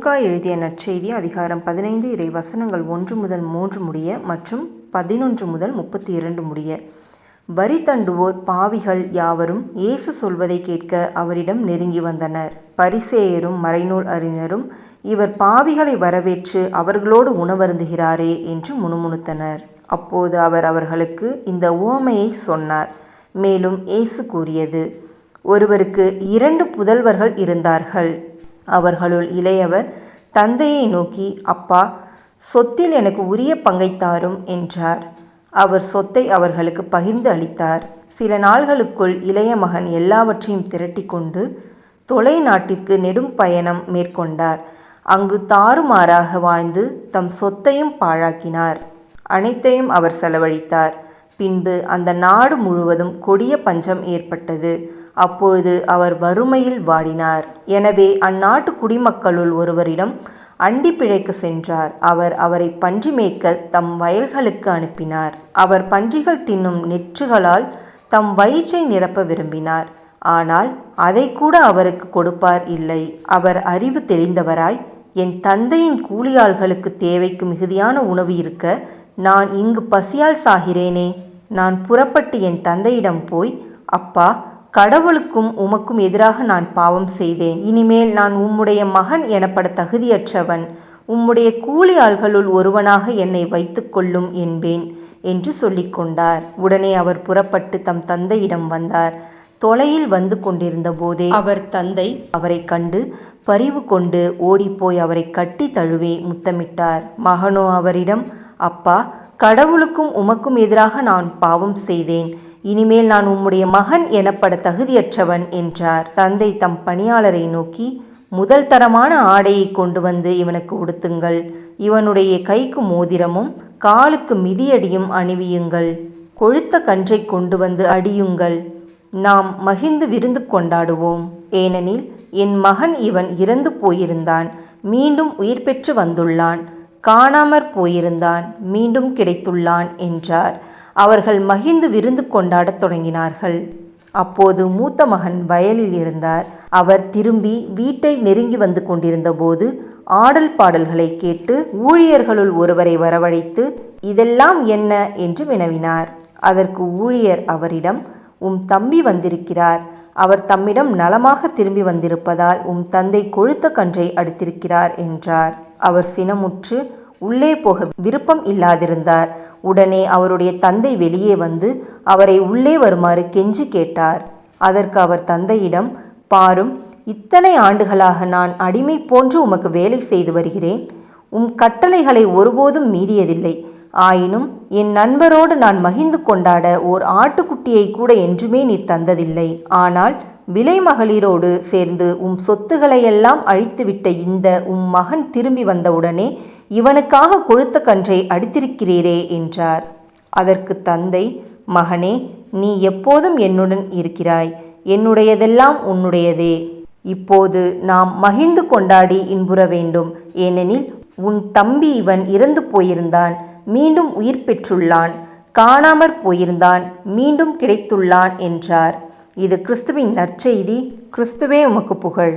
லூக்கா எழுதிய நற்செய்தி அதிகாரம் 15 இறை வசனங்கள் 1 முதல் 3 முடிய மற்றும் 11 முதல் 32 முடிய. வரி தண்டுவோர் பாவிகள் யாவரும் இயேசு சொல்வதை கேட்க அவரிடம் நெருங்கி வந்தனர். பரிசேயரும் மறைநூல் அறிஞரும், இவர் பாவிகளை வரவேற்று அவர்களோடு உணவருந்துகிறாரே என்று முணுமுணுத்தனர். அப்போது அவர் அவர்களுக்கு இந்த உவமையை சொன்னார். மேலும் இயேசு கூறியது, ஒருவருக்கு 2 புதல்வர்கள் இருந்தார்கள். அவர்களுள் இளையவர் தந்தையை நோக்கி, அப்பா, சொத்தில் எனக்கு உரிய பங்கை தாரும் என்றார். அவர் சொத்தை அவர்களுக்கு பகிர்ந்து அளித்தார். சில நாள்களுக்குள் இளைய மகன் எல்லாவற்றையும் திரட்டி கொண்டு தொலை நாட்டிற்கு நெடும் பயணம் மேற்கொண்டார். அங்கு தாறுமாறாக வாழ்ந்து தம் சொத்தையும் பாழாக்கினார். அனைத்தையும் அவர் செலவழித்தார். பின்பு அந்த நாடு முழுவதும் கொடிய பஞ்சம் ஏற்பட்டது. அப்பொழுது அவர் வறுமையில் வாடினார். எனவே அந்நாட்டு குடிமக்களுள் ஒருவரிடம் அண்டி பிழைக்க சென்றார். அவர் அவரை பன்றி மேய்க்க தம் வயல்களுக்கு அனுப்பினார். அவர் பன்றிகள் தின்னும் நெற்றுகளால் தம் வயிற்றை நிரப்ப விரும்பினார். ஆனால் அதை கூட அவருக்கு கொடுப்பார் இல்லை. அவர் அறிவு தெளிந்தவராய், என் தந்தையின் கூலியாள்களுக்கு தேவைக்கு மிகுதியான உணவு இருக்க நான் இங்கு பசியால் சாகிறேனே. நான் புறப்பட்டு என் தந்தையிடம் போய், அப்பா, கடவுளுக்கும் உமக்கும் எதிராக நான் பாவம் செய்தேன். இனிமேல் நான் உம்முடைய மகன் எனப்பட தகுதியற்றவன். உம்முடைய கூலி ஆள்களுள் ஒருவனாக என்னை வைத்து கொள்ளும் என்பேன் என்று சொல்லிக்கொண்டார். உடனே அவர் புறப்பட்டு தம் தந்தையிடம் வந்தார். தொலையில் வந்து கொண்டிருந்த போதே அவர் தந்தை அவரை கண்டு பரிவு கொண்டு ஓடிப்போய் அவரை கட்டி தழுவி முத்தமிட்டார். மகனோ அவரிடம், அப்பா, கடவுளுக்கும் உமக்கும் எதிராக நான் பாவம் செய்தேன். இனிமேல் நான் உம்முடைய மகன் எனப்பட தகுதியற்றவன் என்றார். தந்தை தம் பணியாளரை நோக்கி, முதல் தரமான ஆடையை கொண்டு வந்து இவனுக்கு உடுத்துங்கள். இவனுடைய கைக்கு மோதிரமும் காலுக்கு மிதியடியும் அணிவியுங்கள். கொழுத்த கன்றை கொண்டு வந்து அடியுங்கள். நாம் மகிழ்ந்து விருந்து கொண்டாடுவோம். ஏனெனில் என் மகன் இவன் இறந்து போயிருந்தான், மீண்டும் உயிர் பெற்று வந்துள்ளான். காணாமற் போயிருந்தான், மீண்டும் கிடைத்துள்ளான் என்றார். அவர்கள் மகிழ்ந்து விருந்து கொண்டாடத் தொடங்கினார்கள். அப்போது மூத்த மகன் வயலில் இருந்தார். அவர் திரும்பி வீட்டை நெருங்கி வந்து கொண்டிருந்த போது ஆடல் பாடல்களை கேட்டு ஊழியர்களுள் ஒருவரை வரவழைத்து, இதெல்லாம் என்ன என்று வினவினார். அதற்கு ஊழியர் அவரிடம், உம் தம்பி வந்திருக்கிறார். அவர் தம்மிடம் நலமாக திரும்பி வந்திருப்பதால் உம் தந்தை கொழுத்த கன்றை அடித்திருக்கிறார் என்றார். அவர் சினமுற்று உள்ளே போக விருப்பம் இல்லாதிருந்தார். உடனே அவருடைய தந்தை வெளியே வந்து அவரை உள்ளே வருமாறு கெஞ்சி கேட்டார். அதற்கு அவர் தந்தையிடம், பாரும், இத்தனை ஆண்டுகளாக நான் அடிமை போன்று உமக்கு வேலை செய்து வருகிறேன். உம் கட்டளைகளை ஒருபோதும் மீறியதில்லை. ஆயினும் என் நண்பரோடு நான் மகிழ்ந்து கொண்டாட ஓர் ஆட்டுக்குட்டியை கூட என்றுமே நீர் தந்ததில்லை. ஆனால் விலை மகளிரோடு சேர்ந்து உம் சொத்துக்களையெல்லாம் அழித்துவிட்ட இந்த உம் மகன் திரும்பி வந்தவுடனே இவனுக்காக கொழுத்த கன்றை அடித்திருக்கிறீரே என்றார். அதற்கு தந்தை, மகனே, நீ எப்போதும் என்னுடன் இருக்கிறாய். என்னுடையதெல்லாம் உன்னுடையதே. இப்போது நாம் மகிழ்ந்து கொண்டாடி இன்புற வேண்டும். ஏனெனில் உன் தம்பி இவன் இறந்து போயிருந்தான், மீண்டும் உயிர் பெற்றுள்ளான். காணாமற் போயிருந்தான், மீண்டும் கிடைத்துள்ளான் என்றார். இது கிறிஸ்துவின் நற்செய்தி. கிறிஸ்துவே உமக்கு புகழ்.